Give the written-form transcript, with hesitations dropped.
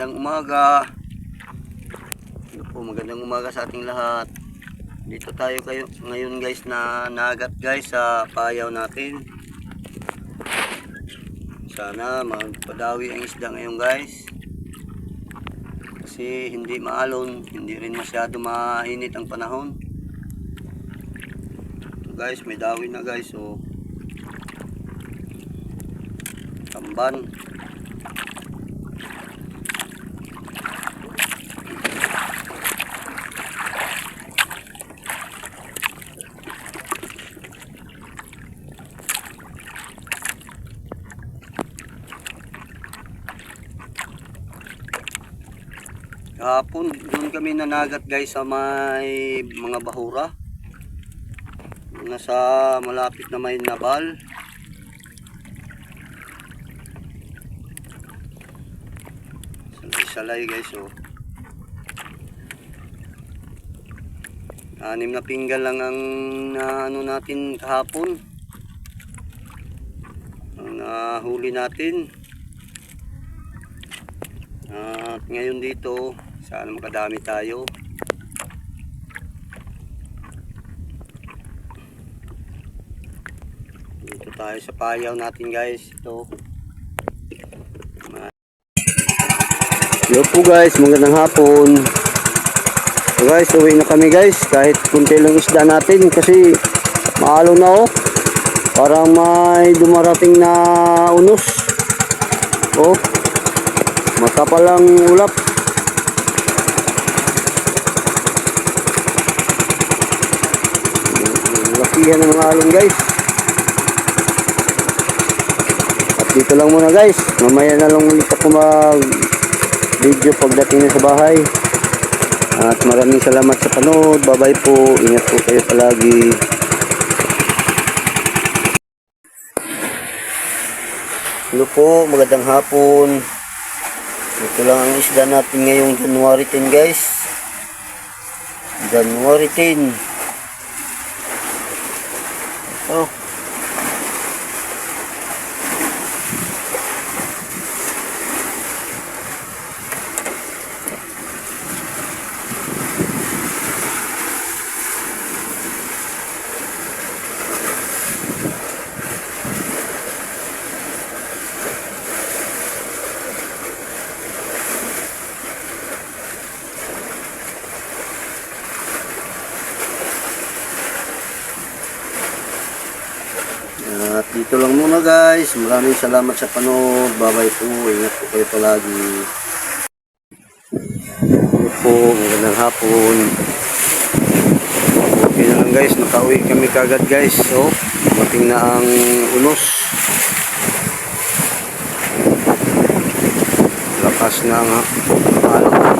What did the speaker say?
magandang umaga. Ano po, magandang umaga sa ating lahat. Dito tayo ngayon guys na nagat guys sa payaw natin. Sana magpadawi ang isda ngayon guys. Kasi hindi maalon, hindi rin masyado mainit ang panahon. Guys, may dawi na guys, so tamban. Kahapon doon kami nanagat guys sa may mga bahura, nasa malapit na may nabal. Salay guys, oh. 6 na pinggan lang ang ano natin kahapon, ang nahuli natin. At ngayon dito sana makadami tayo. Dito tayo sa payaw natin guys. Ito. Yo po guys, magandang hapon. So guys, uwi na kami guys. Kahit kunti lang isda natin kasi maalo na oh. Parang may dumarating na unos. Oh. Mata pa lang ulap. Lakihan ng mga alon guys. At dito lang muna guys. Mamaya na lang ulit ako mag video pagdating na sa bahay. At maraming salamat sa panood. Bye bye po. Ingat po kayo palagi. Hello po, magandang hapon. Ito lang ang isda natin ngayong January 10 guys. January 10. Oh. At dito lang muna guys. Maraming salamat sa panood. Bye bye po. Ingat po kayo palagi. Hello po. Magandang hapon. Okay na lang guys. Nakauwi kami kagad guys. So, mating na ang unos. Lakas na ang alon.